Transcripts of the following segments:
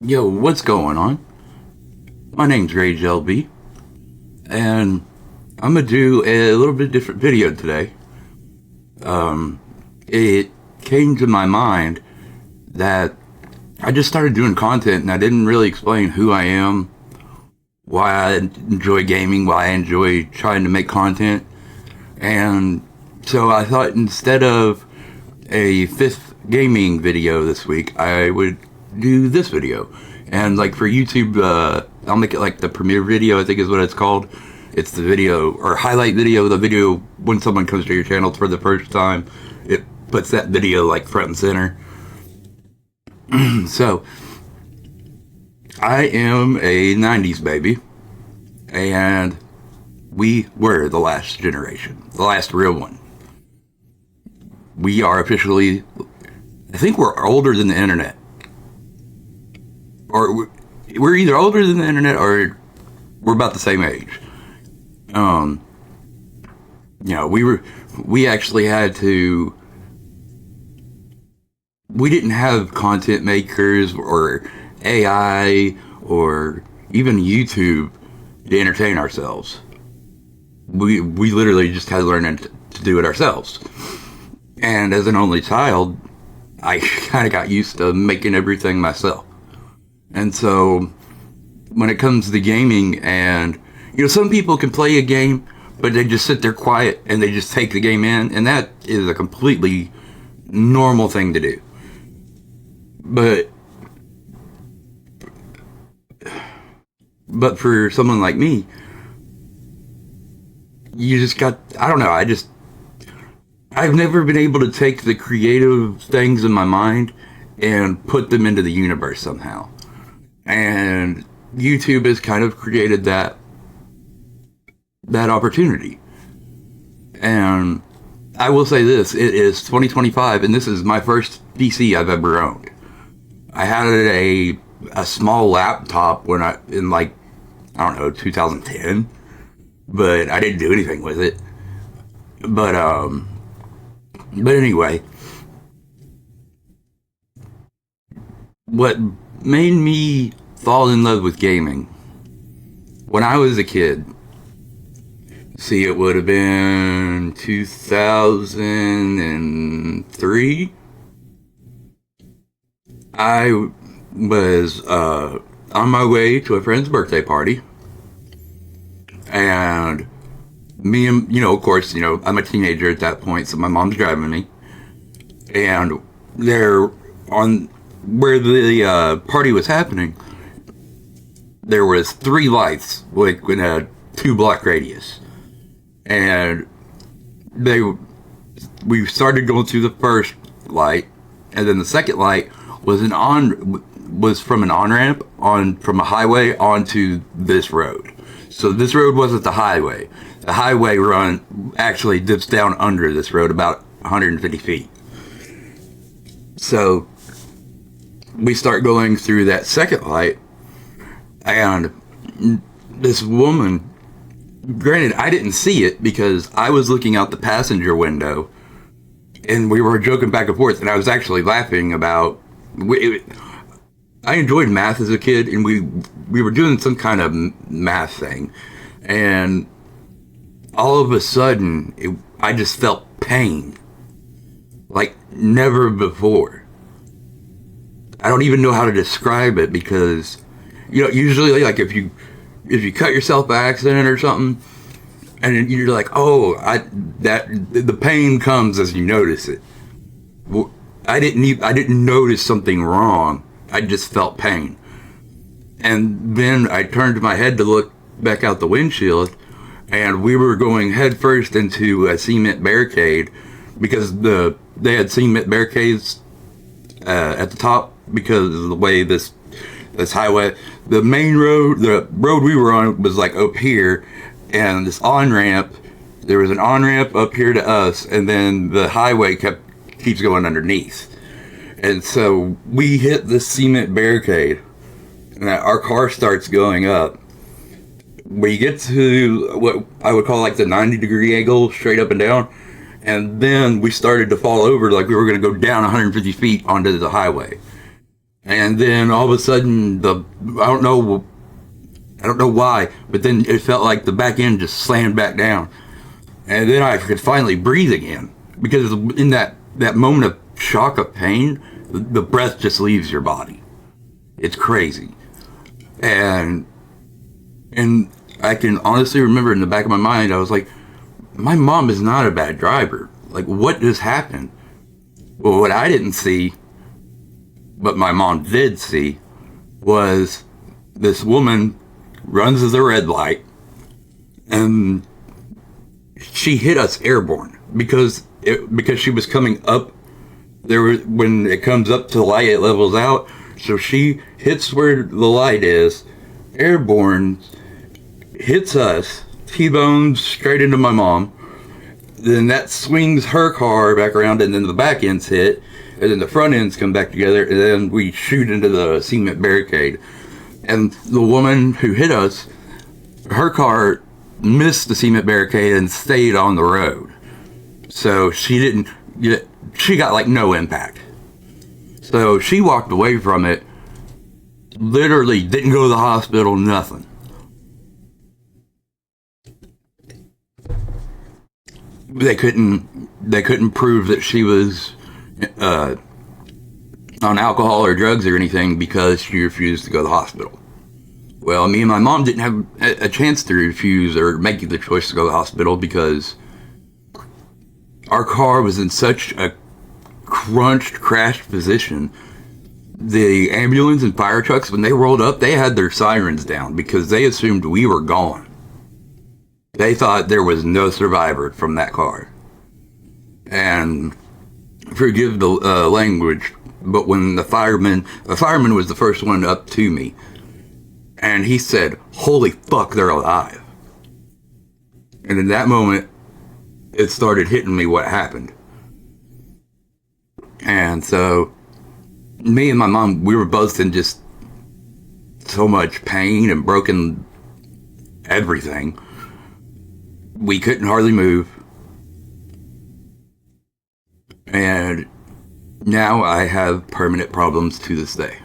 Yo, what's going on? My name's RageLB, and I'm gonna do a little bit different video today. It came to my mind that I just started doing content and I didn't really explain who I am, why I enjoy gaming, why I enjoy trying to make content. And so I thought instead of a fifth gaming video this week, I would do this video. And like for YouTube, I'll make it like the premiere video, I think is what it's called. It's the video or highlight video, the video when someone comes to your channel for the first time. It puts that video like front and center. So I am a 90s baby, and we were the last generation, the last real one. We are officially, I think we're older than the internet. Or we're either older than the internet or we're about the same age. We actually had to, we didn't have content makers or AI or even YouTube to entertain ourselves. We literally just had to learn to do it ourselves. And as an only child, I kind of got used to making everything myself. And so when it comes to gaming, and some people can play a game, but they just sit there quiet and they just take the game in, and that is a completely normal thing to do. But for someone like me, you just got, I don't know, I've never been able to take the creative things in my mind and put them into the universe somehow. And YouTube has kind of created that opportunity. And I will say this, it is 2025 and this is my first PC I've ever owned. I had a small laptop when I 2010, but I didn't do anything with it. But anyway, what made me fall in love with gaming when I was a kid, see, it would have been 2003. I was on my way to a friend's birthday party, and me and, of course, I'm a teenager at that point, so my mom's driving me, and they're on where the party was happening. There was 3 lights, like in a 2-block radius, and we started going through the first light, and then the second light was from an on-ramp from a highway onto this road. So this road wasn't the highway. The highway run actually dips down under this road about 150 feet. So we start going through that second light, and this woman, granted, I didn't see it because I was looking out the passenger window, and we were joking back and forth, and I was actually laughing about, I enjoyed math as a kid, and we were doing some kind of math thing, and all of a sudden, I just felt pain, like never before. I don't even know how to describe it because, usually like if you cut yourself by accident or something, and you're like, oh, the pain comes as you notice it. Well, I didn't notice something wrong. I just felt pain. And then I turned my head to look back out the windshield, and we were going headfirst into a cement barricade because they had cement barricades at the top because of the way this highway, the main road, the road we were on was like up here, and this on-ramp, there was an on-ramp up here to us, and then the highway keeps going underneath. And so we hit the cement barricade, and our car starts going up. We get to what I would call like the 90-degree angle, straight up and down, and then we started to fall over like we were going to go down 150 feet onto the highway. And then all of a sudden, I don't know why, but then it felt like the back end just slammed back down. And then I could finally breathe again. Because in that moment of shock of pain, the breath just leaves your body. It's crazy. And I can honestly remember in the back of my mind, I was like, my mom is not a bad driver. Like, what just happened? Well, what I didn't see, but my mom did see, was this woman runs the red light, and she hit us airborne because she was coming up. When it comes up to the light, it levels out. So she hits where the light is, airborne, hits us, T-bones straight into my mom. Then that swings her car back around, and then the back end's hit, and then the front ends come back together, and then we shoot into the cement barricade. And the woman who hit us, her car missed the cement barricade and stayed on the road. So she got like no impact. So she walked away from it, literally didn't go to the hospital, nothing. They couldn't prove that she was on alcohol or drugs or anything because she refused to go to the hospital. Well, me and my mom didn't have a chance to refuse or make the choice to go to the hospital because our car was in such a crashed position. The ambulance and fire trucks, when they rolled up, they had their sirens down because they assumed we were gone. They thought there was no survivor from that car. And forgive the language, but when the fireman was the first one up to me, and he said, "Holy fuck, they're alive." And in that moment, it started hitting me what happened. And so, me and my mom, we were both in just so much pain and broken everything. We couldn't hardly move. And now I have permanent problems to this day.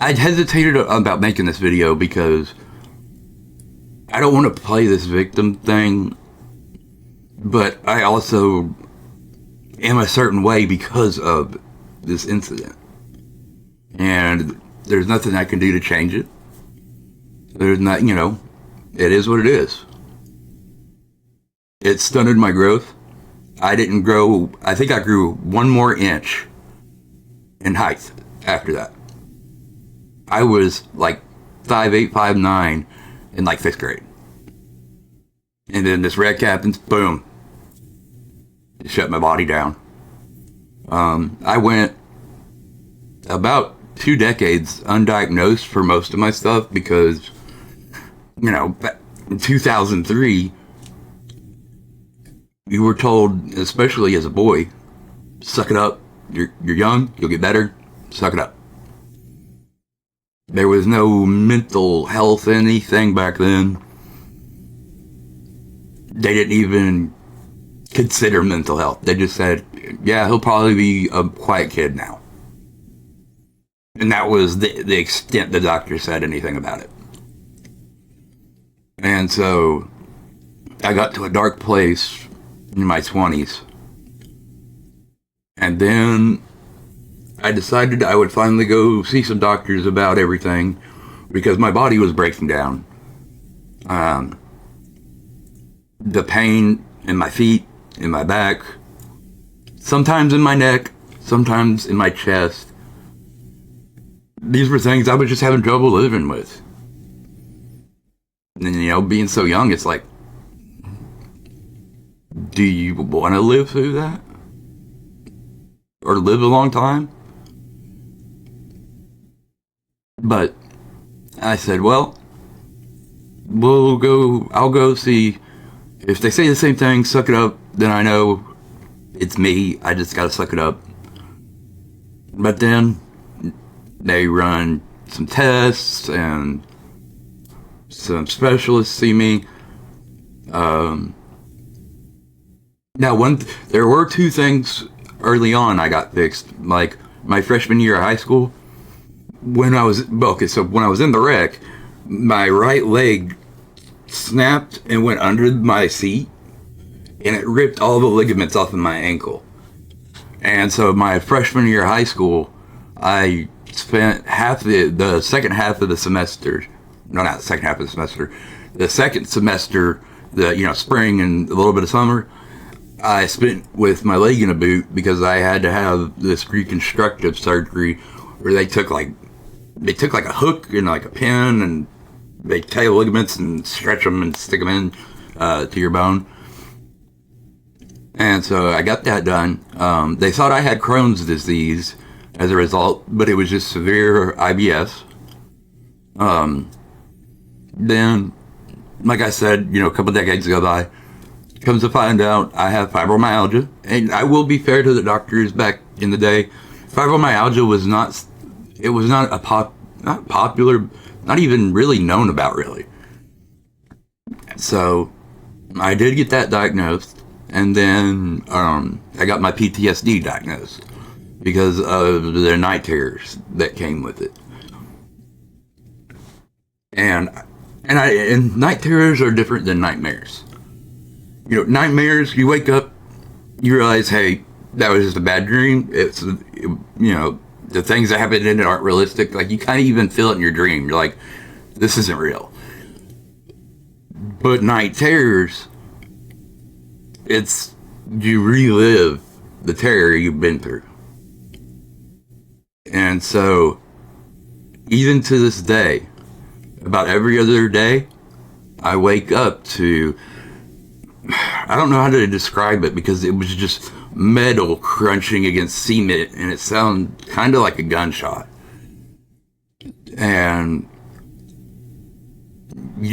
I hesitated about making this video because I don't want to play this victim thing, but I also am a certain way because of this incident. And there's nothing I can do to change it. There's not, it is what it is. It stunted my growth. I didn't grow, I think I grew 1 more inch in height after that. I was like 5'8", 5'9" in like 5th grade. And then this red happens, boom. It shut my body down. I went about 2 decades undiagnosed for most of my stuff because, in 2003, you were told, especially as a boy, suck it up. You're young, you'll get better, suck it up. There was no mental health anything back then. They didn't even consider mental health. They just said, yeah, he'll probably be a quiet kid now. And that was the extent the doctor said anything about it. And so I got to a dark place in my 20s. And then I decided I would finally go see some doctors about everything because my body was breaking down. The pain in my feet, in my back, sometimes in my neck, sometimes in my chest. These were things I was just having trouble living with. And being so young, it's like, do you want to live through that? Or live a long time? But I said, well, I'll go see. If they say the same thing, suck it up, then I know it's me. I just gotta suck it up. But then they run some tests and some specialists see me. Now, there were two things early on I got fixed. Like my freshman year of high school, when I was okay, so when I was in the wreck, my right leg snapped and went under my seat, and it ripped all the ligaments off of my ankle. And so my freshman year of high school, I spent the second half of the semester, no, not the second half of the semester, the second semester, spring and a little bit of summer, I spent with my leg in a boot because I had to have this reconstructive surgery where they took like a hook and like a pin and they tie the ligaments and stretch them and stick them in to your bone. And so I got that done. They thought I had Crohn's disease as a result, but it was just severe IBS. Then, like I said, a couple decades go by. Comes to find out I have fibromyalgia. And I will be fair to the doctors back in the day. Fibromyalgia was not popular, not even really known about, really. So I did get that diagnosed. And then I got my PTSD diagnosed because of the night terrors that came with it. And night terrors are different than nightmares. Nightmares, you wake up, you realize, hey, that was just a bad dream. The things that happen in it aren't realistic. Like, you kind of even feel it in your dream. You're like, this isn't real. But night terrors, you relive the terror you've been through. And so, even to this day, about every other day, I wake up to, I don't know how to describe it because it was just metal crunching against cement and it sounded kind of like a gunshot. And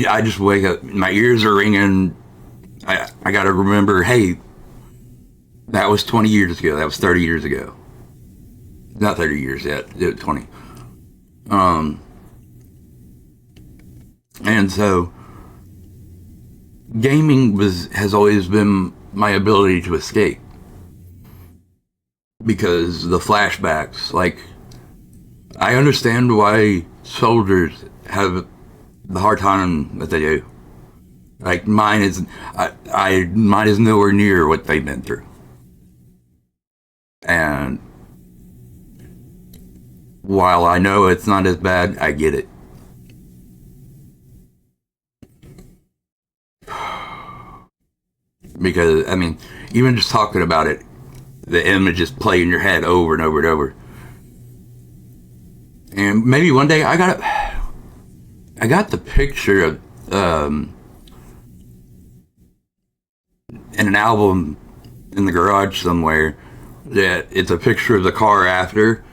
I just wake up, my ears are ringing. I gotta remember, hey, that was 20 years ago. That was 30 years ago. Not 30 years yet, 20. And so, gaming has always been my ability to escape. Because the flashbacks, like, I understand why soldiers have the hard time that they do. Like, mine is nowhere near what they've been through. And while I know it's not as bad, I get it. Because, I mean, even just talking about it, the images play in your head over and over and over. And maybe one day I got the picture of in an album in the garage somewhere that it's a picture of the car after.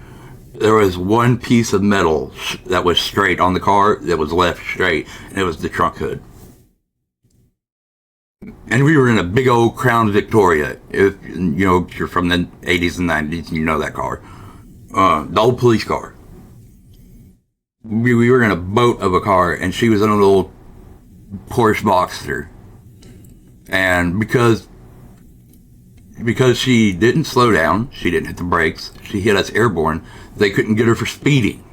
There was one piece of metal that was straight on the car that was left straight, and it was the trunk hood. And we were in a big old Crown Victoria. If you're from the 80s and 90s, you know that car. The old police car. We were in a boat of a car, and she was in a little Porsche Boxster. And because she didn't slow down, she didn't hit the brakes, she hit us airborne, they couldn't get her for speeding.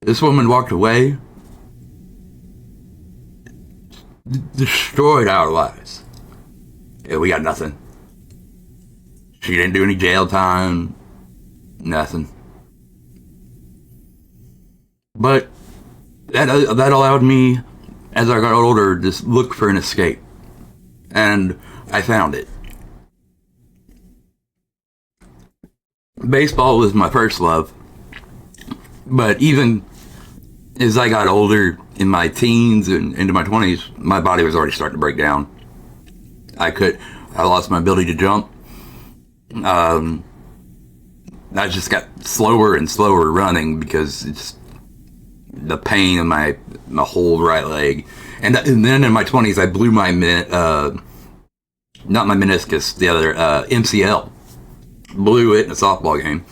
This woman walked away, destroyed our lives. Yeah, we got nothing. She didn't do any jail time, nothing. But that allowed me, as I got older, to look for an escape. And I found it. Baseball was my first love. But even as I got older, in my teens and into my 20s, my body was already starting to break down. I lost my ability to jump. I just got slower and slower running because it's the pain in my whole right leg. And then in my 20s, I blew my not my meniscus, the other MCL. Blew it in a softball game.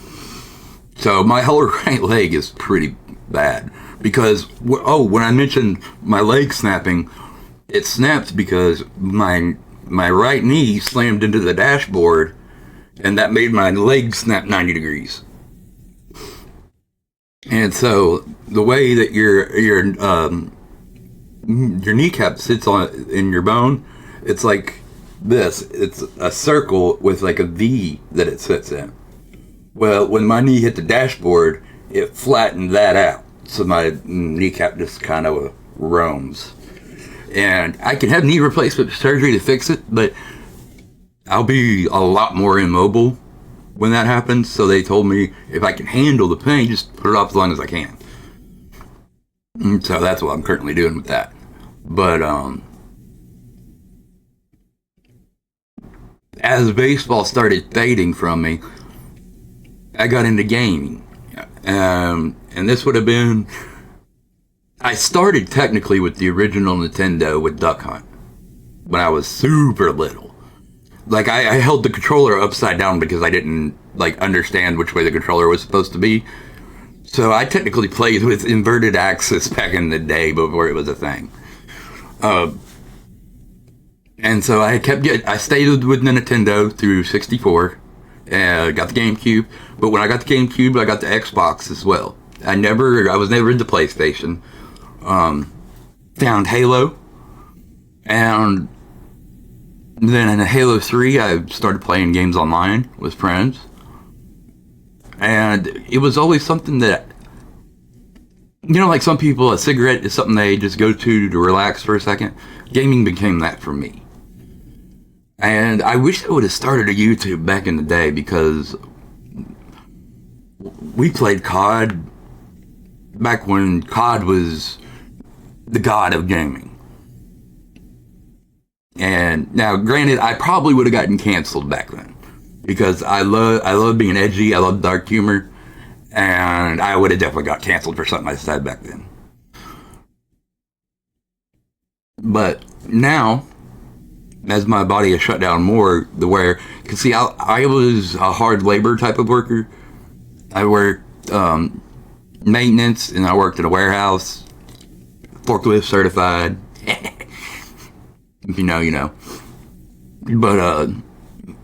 So my whole right leg is pretty bad. Because, when I mentioned my leg snapping, it snapped because my my right knee slammed into the dashboard, and that made my leg snap 90 degrees. And so the way that your kneecap sits in your bone, it's like this. It's a circle with like a V that it sits in. Well, when my knee hit the dashboard, it flattened that out. So my kneecap just kind of roams. And I can have knee replacement surgery to fix it, but I'll be a lot more immobile when that happens. So they told me if I can handle the pain, just put it off as long as I can. And so that's what I'm currently doing with that. But as baseball started fading from me, I got into gaming. And this would have been... I started technically with the original Nintendo with Duck Hunt when I was super little. Like, I held the controller upside down because I didn't, like, understand which way the controller was supposed to be. So I technically played with inverted axis back in the day before it was a thing. And so I stayed with the Nintendo through 64. Got the GameCube. But when I got the GameCube, I got the Xbox as well. I was never into PlayStation. Found Halo. And then in Halo 3, I started playing games online with friends. And it was always something that, like some people, a cigarette is something they just go to relax for a second. Gaming became that for me. And I wish I would have started a YouTube back in the day, because we played COD back when COD was the god of gaming. And now, granted, I probably would have gotten canceled back then, because I love being edgy, I love dark humor, and I would have definitely got canceled for something I said back then. But now, as my body has shut down more, because see, I was a hard labor type of worker. I worked maintenance, and I worked in a warehouse, forklift certified. If you know, you know. But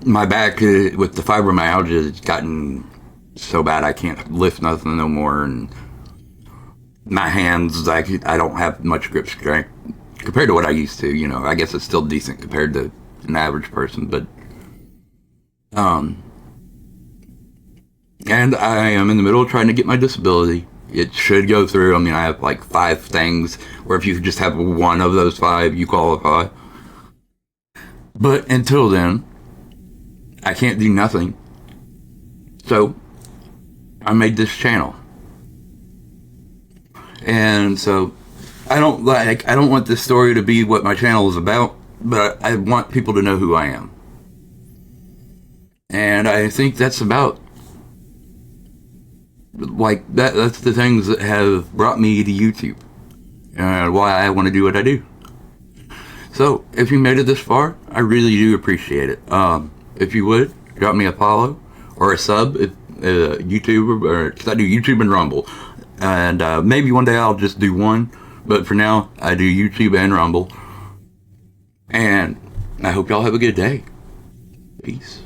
my back with the fibromyalgia has gotten so bad I can't lift nothing no more, and my hands, I don't have much grip strength compared to what I used to. I guess it's still decent compared to an average person, but and I am in the middle of trying to get my disability. It should go through. I mean, I have like 5 things where if you just have one of those 5, you qualify. But until then, I can't do nothing. So I made this channel. And so I don't want this story to be what my channel is about, but I want people to know who I am. And I think that's about, like, that's the things that have brought me to YouTube and why I want to do what I do. So if you made it this far, I really do appreciate it. If you would, drop me a follow or a sub if YouTube, or cause I do YouTube and Rumble, and maybe one day I'll just do one, but for now I do YouTube and Rumble. And I hope y'all have a good day. Peace.